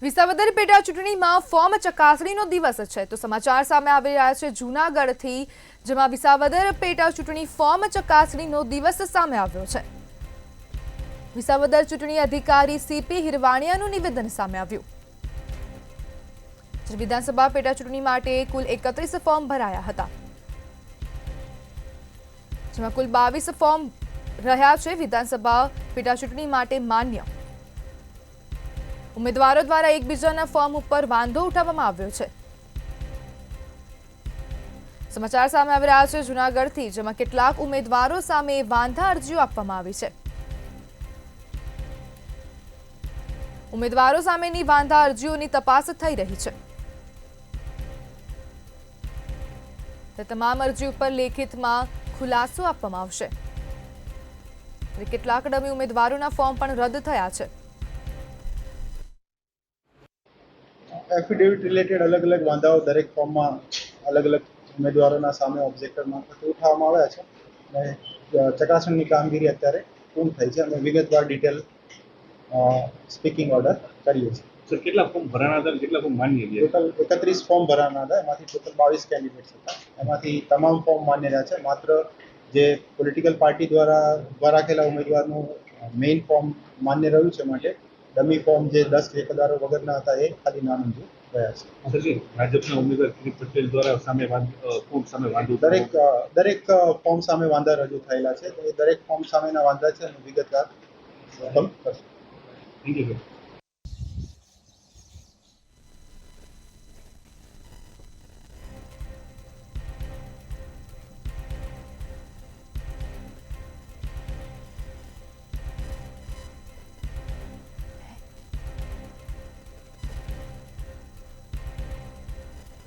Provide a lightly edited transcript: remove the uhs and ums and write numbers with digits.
વિસાવદર પેટા ચૂંટણીમાં ફોર્મ ચકાસણીનો દિવસ છે તો સમાચાર સામે આવી રહ્યા છે જૂનાગઢથી, જેમાં વિસાવદર પેટા ચૂંટણી ફોર્મ ચકાસણીનો દિવસ સામે આવ્યો છે। વિસાવદર ચૂંટણી અધિકારી સીપી હિરવાણિયાનું નિવેદન સામે આવ્યું। વિધાનસભા પેટા ચૂંટણી માટે કુલ 31 ફોર્મ ભરાયા હતા, જેમાં કુલ 22 ફોર્મ રહ્યા છે વિધાનસભા પેટા ચૂંટણી માટે માન્ય। ઉમેદવારો દ્વારા એકબીજાના ફોર્મ ઉપર વાંધો ઉઠાવવામાં આવ્યો છે। સમાચાર સામે આવી રહ્યા છે જૂનાગઢથી, જેમાં કેટલાક ઉમેદવારો સામે વાંધા અરજીઓ આપવામાં આવી છે। ઉમેદવારો સામેની વાંધા અરજીઓની તપાસ થઈ રહી છે। તે તમામ અરજી ઉપર લેખિતમાં ખુલાસો આપવામાં આવશે। કેટલાક ડમી ઉમેદવારોના ફોર્મ પણ રદ થયા છે। એફિડેવિટ રિલેટેડ અલગ અલગ વાંધાઓ દરેક ફોર્મમાં અલગ અલગ ઉમેદવારોના સામે ઓબ્જેક્ટર મારફતે ઉઠાવવામાં આવ્યા છે અને ચકાસણીની કામગીરી અત્યારે પૂર્ણ થઈ છે અને વિગતવાર ડિટેલ સ્પીકિંગ ઓર્ડર કરીએ છીએ। સર, કેટલા ફોર્મ ભરાણા હતા, કેટલા ફોર્મ માન્ય ગયા? ટોટલ 31 ફોર્મ ભરાણા હતા, એમાંથી ટોટલ 22 કેન્ડિડેટ્સ હતા, એમાંથી તમામ ફોર્મ માન્ય રહ્યા છે। માત્ર જે પોલિટિકલ પાર્ટી દ્વારા ઉભા રાખેલા ઉમેદવારનું મેઇન ફોર્મ માન્ય રહ્યું છે, માટે ડમી ફોર્મ જે 10 ઠેકેદારો વગરના હતા એ ખાલી નામંજૂર રહ્યા છે। સર, ભાજપના ઉમેદવાર કિરીટ પટેલ દ્વારા ફોર્મ સામે વાંધો દરેક ફોર્મ સામે વાંધા રજૂ થયેલા છે, તો એ દરેક ફોર્મ સામેના વાંધા છે અને વિગતવાર કરશું। Thank you sir.